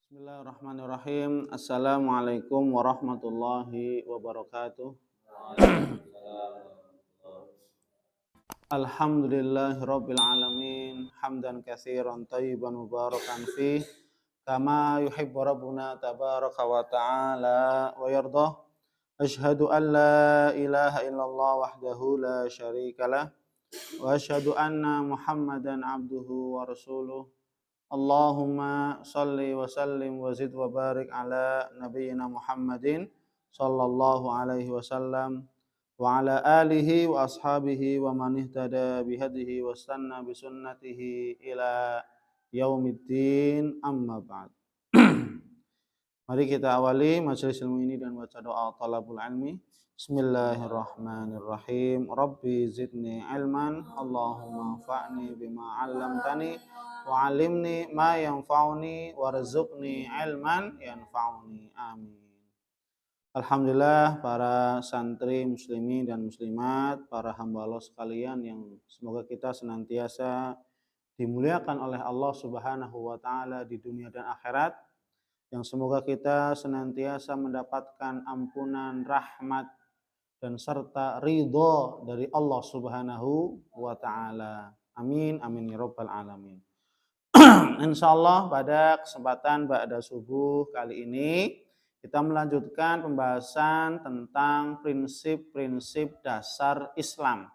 Bismillahirrahmanirrahim. Assalamualaikum warahmatullahi wabarakatuh. Alhamdulillahirabbil alamin. Hamdan katsiran thayyiban mubarakan fih. Kama yuhibbu rabbuna tabaraka wa ta'ala wa yardah. Asyhadu an la ilaha illallah wahdahu la syarikalah. Wa asyhadu anna Muhammadan abduhu wa rasuluh. Allahumma salli wa sallim wa zid wa barik ala nabiyyina Muhammadin sallallahu alaihi wasallam wa ala alihi wa ashabihi wa man ihtada bihadihi wa istanna bi sunnatihi ila yaumiddin, amma ba'd. Mari kita awali majelis ilmu ini dan baca doa talabul ilmi. Bismillahirrahmanirrahim. Rabbi zidni ilman, Allahumma anfa'ni bima 'allamtani wa 'allimni ma yanfa'uni warzuqni ilman yanfa'uni. Amin. Alhamdulillah, para santri muslimin dan muslimat, para hamba Allah sekalian yang semoga kita senantiasa dimuliakan oleh Allah Subhanahu wa taala di dunia dan akhirat, yang semoga kita senantiasa mendapatkan ampunan, rahmat dan serta ridho dari Allah Subhanahu wa taala. Amin amin ya rabbal alamin. Insyaallah pada kesempatan ba'da subuh kali ini kita melanjutkan pembahasan tentang prinsip-prinsip dasar Islam.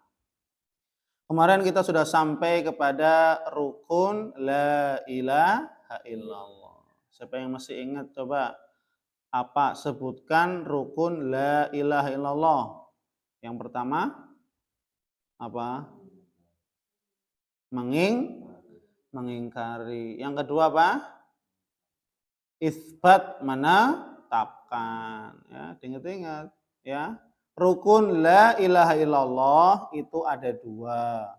Kemarin kita sudah sampai kepada rukun la ilaha illallah. Siapa yang masih ingat, coba apa? Sebutkan rukun la ilaha illallah. Yang pertama apa? Mengingkari. Yang kedua apa? Itsbat, menetapkan. Ya, ingat-ingat ya. Rukun la ilaha illallah itu ada dua.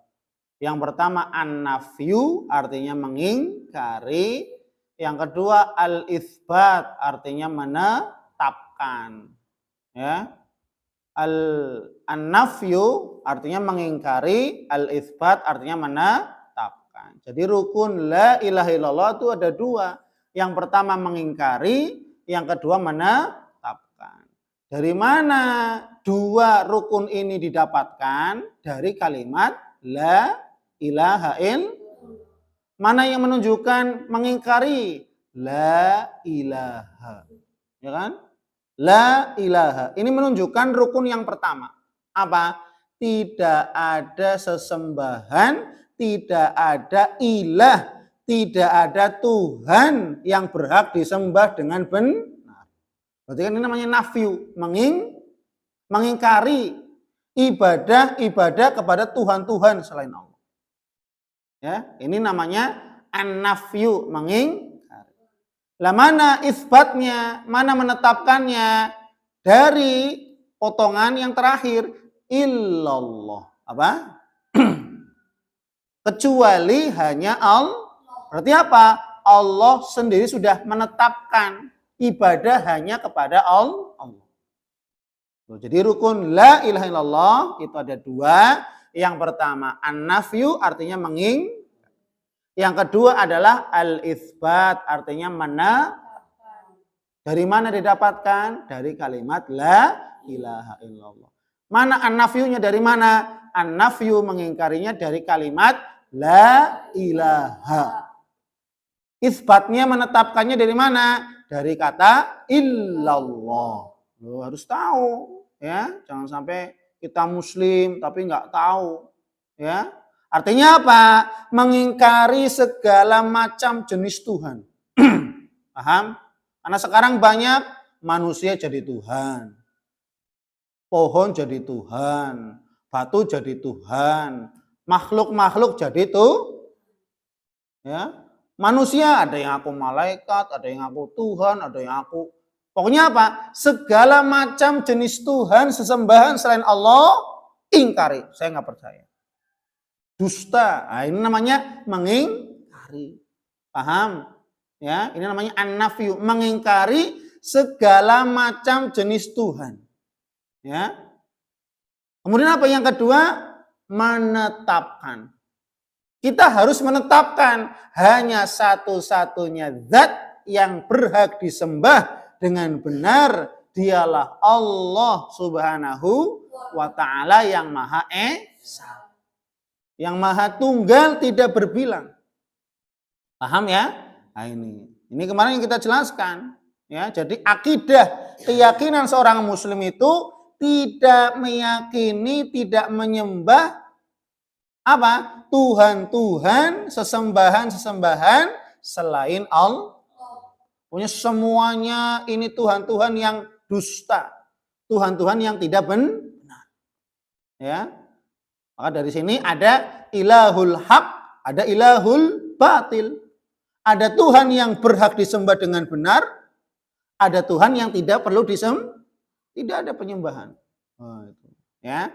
Yang pertama an-nafyu, artinya mengingkari. Yang kedua al-itsbat, artinya menetapkan. Ya. An-nafyu artinya mengingkari, al-itsbat artinya menetapkan. Jadi rukun la ilaha illallah itu ada dua. Yang pertama mengingkari, yang kedua menetapkan. Dari mana dua rukun ini didapatkan? Dari kalimat la ilaha illallah. Mana yang menunjukkan mengingkari? La ilaha. Ya kan? La ilaha. Ini menunjukkan rukun yang pertama. Apa? Tidak ada sesembahan, tidak ada ilah, tidak ada Tuhan yang berhak disembah dengan benar. Berarti kan ini namanya nafyu, mengingkari ibadah kepada Tuhan-Tuhan selain Allah. Ya, ini namanya an-nafyu, mengingkari. Lah mana isbatnya, mana menetapkannya? Dari potongan yang terakhir, illallah. Apa? Kecuali hanya Allah. Berarti apa? Allah sendiri sudah menetapkan ibadah hanya kepada Allah. Jadi rukun la ilaha illallah itu ada dua. Yang pertama an-nafyu artinya mengingkari. Yang kedua adalah al-itsbat artinya menetapkan. Dari mana didapatkan? Dari kalimat la ilaha illallah. Mana an-nafyunya dari mana? An-nafyu mengingkarinya dari kalimat la ilaha. Itsbatnya menetapkannya dari mana? Dari kata illallah. Lo harus tahu ya, jangan sampai kita muslim tapi nggak tahu ya. Artinya apa? Mengingkari segala macam jenis Tuhan. Paham? Karena sekarang banyak manusia jadi Tuhan. Pohon jadi Tuhan. Batu jadi Tuhan. Makhluk-makhluk jadi ya. Manusia ada yang aku malaikat, ada yang aku Tuhan, ada yang aku. Pokoknya apa? Segala macam jenis Tuhan, sesembahan selain Allah, ingkari. Saya nggak percaya. Dusta. Nah, ini namanya mengingkari. Paham? Ya, ini namanya an-nafyu, mengingkari segala macam jenis Tuhan. Ya. Kemudian apa yang kedua? Menetapkan. Kita harus menetapkan hanya satu-satunya zat yang berhak disembah dengan benar dialah Allah Subhanahu wa ta'ala yang Maha Esa. Yang Maha Tunggal, tidak berbilang. Paham ya? Nah, ini kemarin yang kita jelaskan. Ya, jadi akidah, keyakinan seorang muslim itu tidak meyakini, tidak menyembah apa? Tuhan-Tuhan, sesembahan-sesembahan selain Allah. Punya semuanya ini Tuhan-Tuhan yang dusta. Tuhan-Tuhan yang tidak benar. Ya. Maka dari sini ada ilahul haq, ada ilahul batil. Ada Tuhan yang berhak disembah dengan benar, ada Tuhan yang tidak perlu disembah, tidak ada penyembahan. Oh, itu. Ya.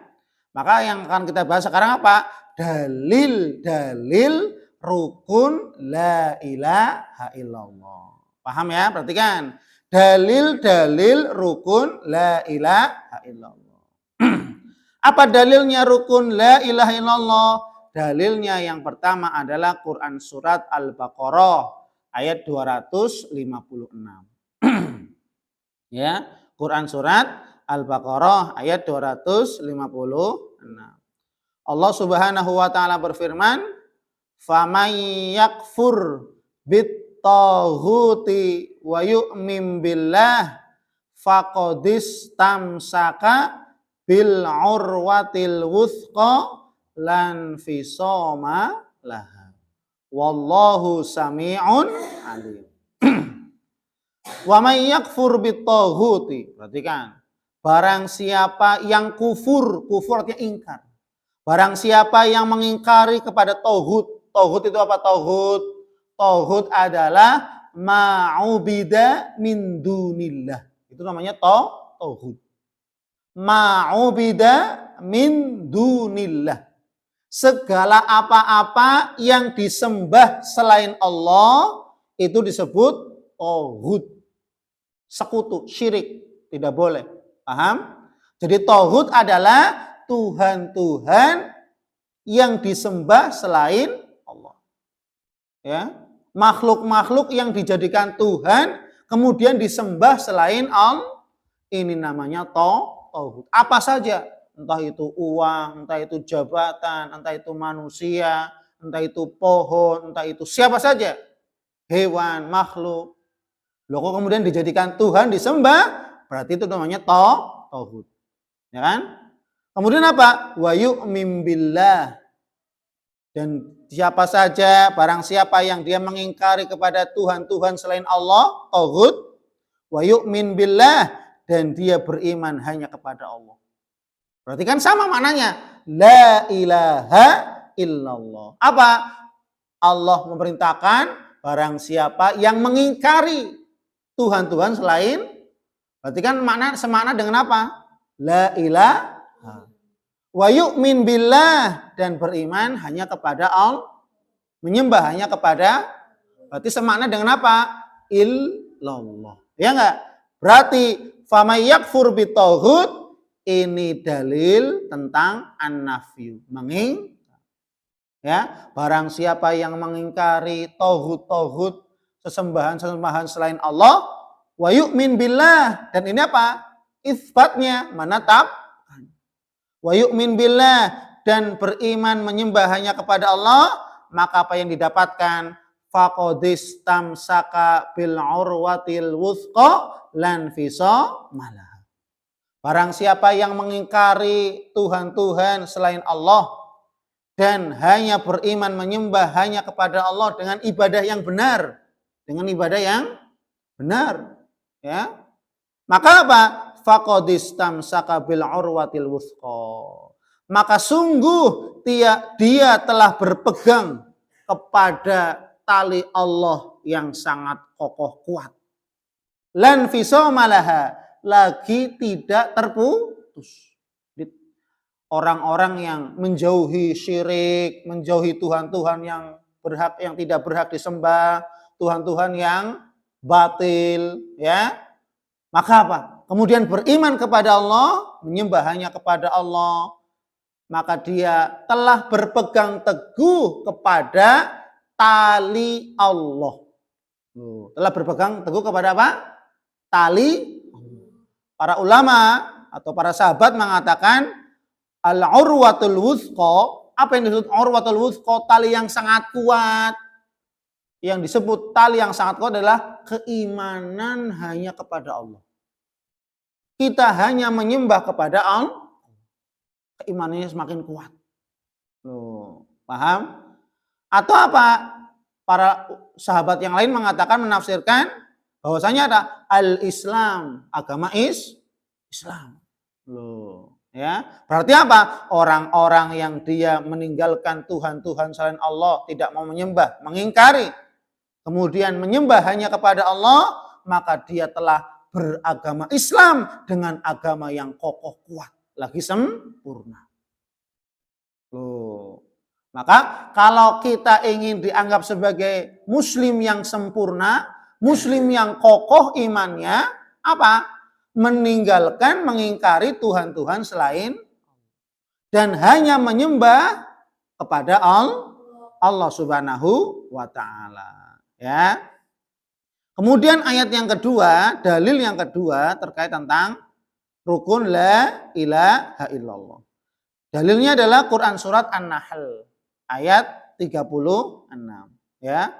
Maka yang akan kita bahas sekarang apa? Dalil-dalil rukun la ilaha illallah. Paham ya? Perhatikan. Dalil-dalil rukun la ilaha illallah. Apa dalilnya rukun la ilaha illallah? Dalilnya yang pertama adalah Quran surat Al-Baqarah ayat 256. Ya, Quran surat Al-Baqarah ayat 256. Allah Subhanahu wa taala berfirman, "Faman yakfur bit-taghuti wa yu'min billah faqadis tamsaka bil urwatil wuthqa lan fisoma laha. Wallahu sami'un alim." Wa may yakfur bit-taghuti. Perhatikan. Barang siapa yang kufur artinya ingkar. Barang siapa yang mengingkari kepada tauhid. Tauhid itu apa tauhid? Tauhid adalah ma'ubida min dunillah. Itu namanya tauhid. Ma'ubida min dunillah. Segala apa-apa yang disembah selain Allah itu disebut tauhid. Sekutu, syirik, tidak boleh. Paham? Jadi tauhid adalah Tuhan-Tuhan yang disembah selain Allah. Ya, makhluk-makhluk yang dijadikan Tuhan kemudian disembah selain Allah. Ini namanya tauhid. Apa saja, entah itu uang, entah itu jabatan, entah itu manusia, entah itu pohon, entah itu siapa saja, hewan, makhluk. Loh kok kemudian dijadikan Tuhan disembah, berarti itu namanya tauhid. Ya kan? Kemudian apa? Wa yu'min billah. Dan siapa saja, barang siapa yang dia mengingkari kepada Tuhan-Tuhan selain Allah, tauhid, wa yu'min billah, dan dia beriman hanya kepada Allah. Berarti kan sama maknanya. La ilaha illallah. Apa? Allah memerintahkan barang siapa yang mengingkari Tuhan-Tuhan selain, berarti kan makna semakna dengan apa? La ilaha. Wa yu'min billah, dan beriman hanya kepada Allah, menyembah hanya kepada, berarti semakna dengan apa? Illallah. Ya enggak? Berarti famay yakfur bitauhid, ini dalil tentang an-nafyu, ya, barang siapa yang mengingkari tauhid sesembahan selain Allah, wa yu'min billah, dan ini apa? Isbatnya menetap. Wa yu'min billah, dan beriman menyembah hanya kepada Allah, maka apa yang didapatkan? Faqadis tamsaka bil urwatil wuthqa lan fisoma laha. Barang siapa yang mengingkari Tuhan-Tuhan selain Allah dan hanya beriman menyembah hanya kepada Allah dengan ibadah yang benar, ya. Maka apa? Faqadis tamsaka bil urwatil wuthqa. Maka sungguh dia telah berpegang kepada tali Allah yang sangat kokoh kuat. Lan fisoma laha, lagi tidak terputus. Orang-orang yang menjauhi syirik, menjauhi Tuhan-Tuhan yang tidak berhak disembah, Tuhan-Tuhan yang batil, ya. Maka apa? Kemudian beriman kepada Allah, menyembah hanya kepada Allah, maka dia telah berpegang teguh kepada tali Allah. Telah berpegang teguh kepada apa? Tali. Para ulama atau para sahabat mengatakan al-urwatul wuthqa. Apa yang disebut urwatul wuthqa? Tali yang sangat kuat. Yang disebut tali yang sangat kuat adalah keimanan hanya kepada Allah. Kita hanya menyembah kepada Allah, keimanannya semakin kuat. Paham? Atau apa? Para sahabat yang lain mengatakan, menafsirkan bahwasanya ada al-Islam, agama Islam. Ya, berarti apa? Orang-orang yang dia meninggalkan Tuhan-Tuhan selain Allah, tidak mau menyembah, mengingkari, kemudian menyembah hanya kepada Allah, maka dia telah beragama Islam dengan agama yang kokoh kuat, lagi sempurna. Maka kalau kita ingin dianggap sebagai muslim yang sempurna, muslim yang kokoh imannya, apa? Meninggalkan, mengingkari Tuhan-Tuhan selain dan hanya menyembah kepada Allah Subhanahu wa taala. Ya. Kemudian ayat yang kedua, dalil yang kedua terkait tentang rukun la ilaha illallah. Dalilnya adalah Quran surat An-Nahl ayat 36. Ya.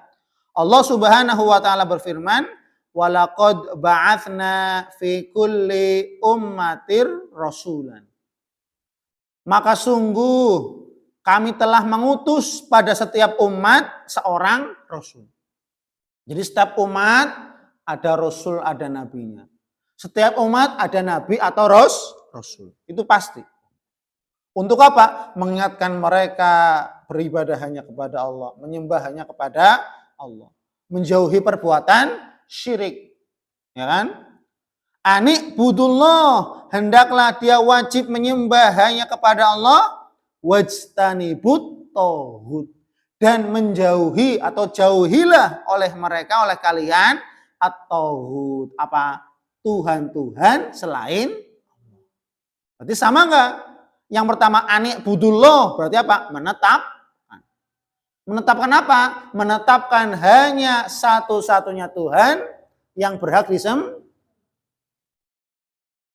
Allah Subhanahu wa taala berfirman, "Walaqad ba'atsna fi kulli ummatir rasulan." Maka sungguh kami telah mengutus pada setiap umat seorang rasul. Jadi setiap umat ada rasul, ada nabinya. Setiap umat ada nabi atau rasul. Itu pasti. Untuk apa? Mengingatkan mereka beribadah hanya kepada Allah, menyembah hanya kepada Allah, menjauhi perbuatan syirik. Ya kan? Anik budullah, hendaklah dia wajib menyembah hanya kepada Allah, wajtanibut tauhid, dan menjauhi atau jauhilah oleh mereka, oleh kalian at-tauhid, apa? Tuhan-Tuhan selain Allah. Berarti sama enggak? Yang pertama anik budullah berarti apa? Menetapkan. Menetapkan apa? Menetapkan hanya satu-satunya Tuhan yang berhak disembah.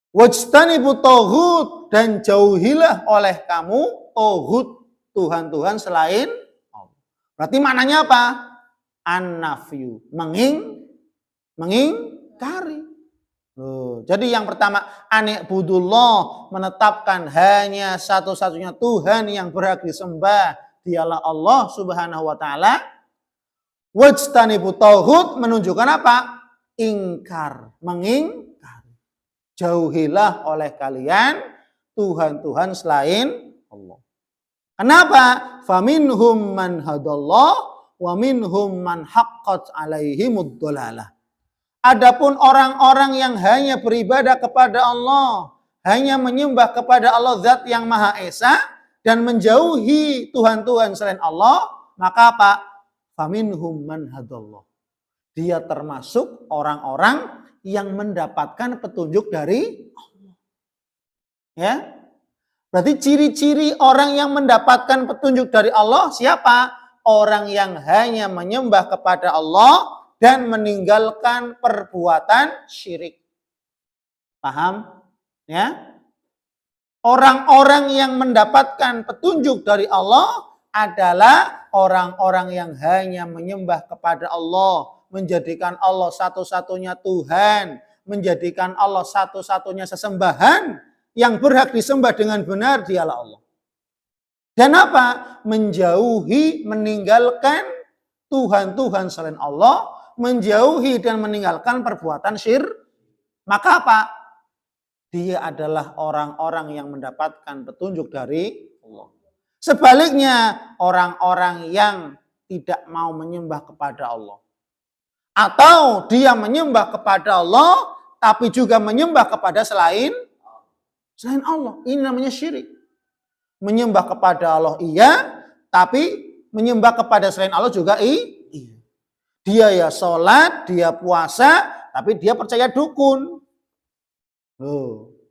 Wajtanibut tauhid, dan jauhilah oleh kamu tauhid, Tuhan-Tuhan selain Allah. Berarti maknanya apa? An-nafyu, mengingkari. Jadi yang pertama anik budullah, menetapkan hanya satu-satunya Tuhan yang berhak disembah, dialah Allah Subhanahu wa taala. Wajtanibut tauhid menunjukkan apa? Ingkar, mengingkar. Jauhilah oleh kalian Tuhan-Tuhan selain Allah. Kenapa? Faminhum man hadallah wa minhum man haqqat alaihimud dhalalah. Adapun orang-orang yang hanya beribadah kepada Allah, hanya menyembah kepada Allah Zat yang Maha Esa dan menjauhi Tuhan-Tuhan selain Allah, maka apa? Faminhum man hadallah. Dia termasuk orang-orang yang mendapatkan petunjuk dari Allah. Ya. Berarti ciri-ciri orang yang mendapatkan petunjuk dari Allah siapa? Orang yang hanya menyembah kepada Allah dan meninggalkan perbuatan syirik. Paham? Ya. Orang-orang yang mendapatkan petunjuk dari Allah adalah orang-orang yang hanya menyembah kepada Allah, menjadikan Allah satu-satunya Tuhan, menjadikan Allah satu-satunya sesembahan yang berhak disembah dengan benar, dialah Allah. Dan apa? Menjauhi, meninggalkan Tuhan-Tuhan selain Allah, menjauhi dan meninggalkan perbuatan syirik. Maka apa? Dia adalah orang-orang yang mendapatkan petunjuk dari Allah. Sebaliknya, orang-orang yang tidak mau menyembah kepada Allah, atau dia menyembah kepada Allah tapi juga menyembah kepada selain Allah, ini namanya syirik. Menyembah kepada Allah iya, tapi menyembah kepada selain Allah juga iya. Dia ya sholat, dia puasa, tapi dia percaya dukun.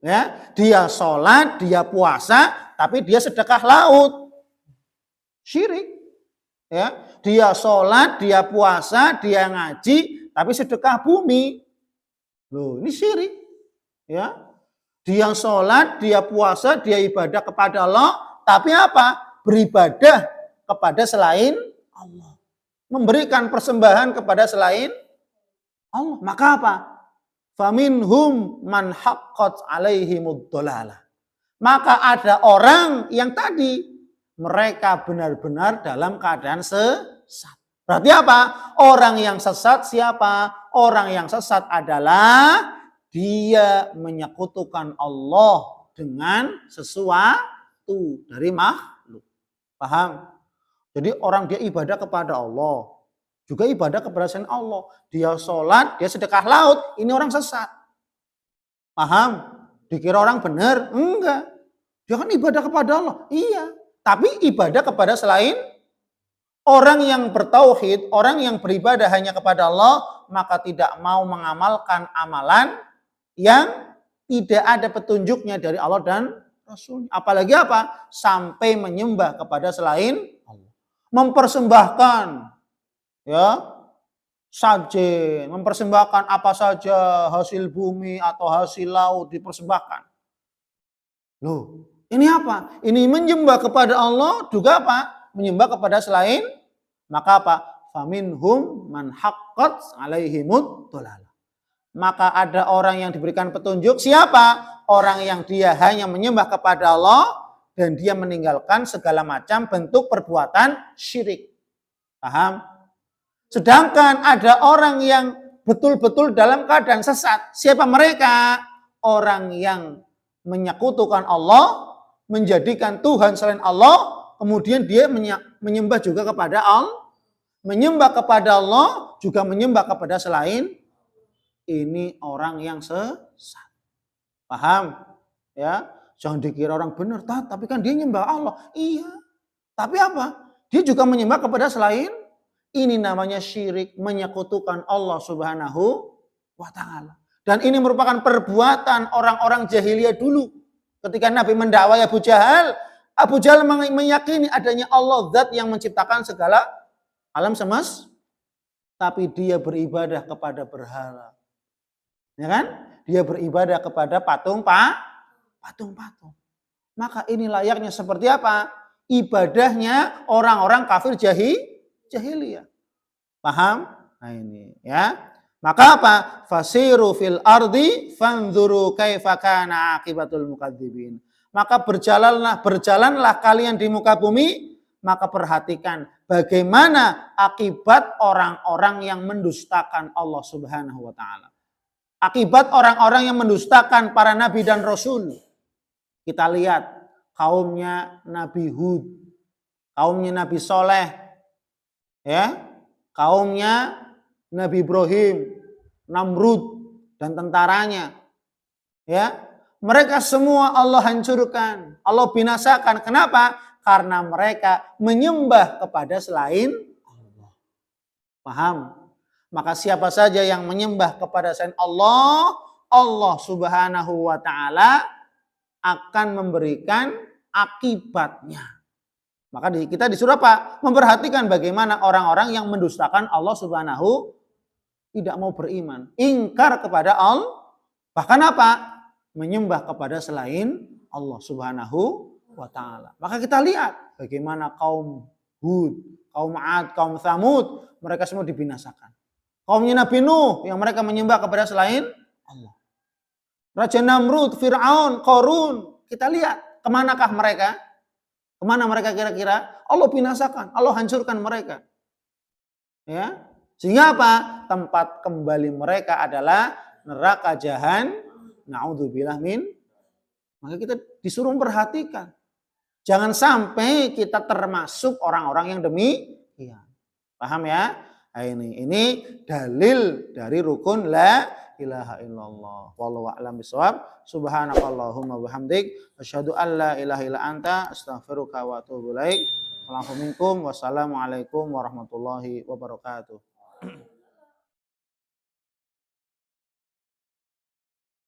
Ya, dia sholat, dia puasa, tapi dia sedekah laut. Syirik. Ya, dia sholat, dia puasa, dia ngaji, tapi sedekah bumi. Loh, ini syirik. Ya. Dia sholat, dia puasa, dia ibadah kepada Allah, tapi apa? Beribadah kepada selain Allah. Memberikan persembahan kepada selain Allah. Maka apa? Faminhum man haqqat alaihimud dhalalah. Maka ada orang yang tadi mereka benar-benar dalam keadaan sesat. Berarti apa? Orang yang sesat siapa? Orang yang sesat adalah dia menyekutukan Allah dengan sesuatu dari makhluk. Paham? Jadi orang dia ibadah kepada Allah, juga ibadah kepada selain Allah. Dia sholat, dia sedekah laut, ini orang sesat. Paham? Dikira orang benar? Enggak. Dia kan ibadah kepada Allah. Iya. Tapi ibadah kepada selain orang yang bertauhid, orang yang beribadah hanya kepada Allah, maka tidak mau mengamalkan amalan yang tidak ada petunjuknya dari Allah dan Rasul. Apalagi apa? Sampai menyembah kepada selain Allah. Mempersembahkan ya sajen, mempersembahkan apa saja hasil bumi atau hasil laut dipersembahkan. Loh, ini apa? Ini menyembah kepada Allah juga apa? Menyembah kepada selain, maka apa? Faminhum man haqqat alaihimud dhalalah. Maka ada orang yang diberikan petunjuk. Siapa? Orang yang dia hanya menyembah kepada Allah dan dia meninggalkan segala macam bentuk perbuatan syirik. Paham? Sedangkan ada orang yang betul-betul dalam keadaan sesat. Siapa mereka? Orang yang menyekutukan Allah, menjadikan Tuhan selain Allah, kemudian dia menyembah juga kepada Allah. Menyembah kepada Allah, juga menyembah kepada selain. Ini orang yang sesat. Paham? Ya, jangan dikira orang benar, tapi kan dia menyembah Allah. Iya. Tapi apa? Dia juga menyembah kepada selain. Ini namanya syirik, menyekutukan Allah Subhanahu wa taala. Dan ini merupakan perbuatan orang-orang jahiliyah dulu. Ketika Nabi mendakwai Abu Jahal meyakini adanya Allah zat yang menciptakan segala alam semesta, tapi dia beribadah kepada berhala. Ya kan? Dia beribadah kepada patung-patung. Maka ini layaknya seperti apa? Ibadahnya orang-orang kafir jahiliyah. Paham? Nah ini ya. Maka apa? Fasiru fil ardi fanzuru kaifa kana akibatul mukadzibin. Maka berjalanlah kalian di muka bumi, maka perhatikan bagaimana akibat orang-orang yang mendustakan Allah Subhanahu wa taala. Akibat orang-orang yang mendustakan para nabi dan rasul. Kita lihat kaumnya Nabi Hud, kaumnya Nabi Soleh, ya, kaumnya Nabi Ibrahim, Namrud dan tentaranya. Ya, mereka semua Allah hancurkan, Allah binasakan. Kenapa? Karena mereka menyembah kepada selain Allah. Paham? Maka siapa saja yang menyembah kepada selain Allah, Allah Subhanahu wa taala akan memberikan akibatnya. Maka kita disuruh apa? Memperhatikan bagaimana orang-orang yang mendustakan Allah Subhanahu, tidak mau beriman, ingkar kepada Allah, bahkan apa? Menyembah kepada selain Allah Subhanahu wa taala. Maka kita lihat bagaimana kaum Hud, kaum Ad, kaum Tsamud, mereka semua dibinasakan. Kaumnya Nabi Nuh yang mereka menyembah kepada selain Allah. Raja Namrud, Fir'aun, Qarun, kita lihat kemanakah mereka? Kemana mereka kira-kira? Allah binasakan, Allah hancurkan mereka. Ya, sehingga apa? Tempat kembali mereka adalah neraka jahanam. Na'udzubillah min. Maka kita disuruh memperhatikan. Jangan sampai kita termasuk orang-orang yang demikian. Paham ya? Nah, ini dalil dari rukun la ilaha illallah. Wallahu a'lam bishawab. Subhanakallahumma bihamdik asyhadu an la ilaha illa anta astaghfiruka wa atubu ilaik. Wassalamualaikum warahmatullahi wabarakatuh.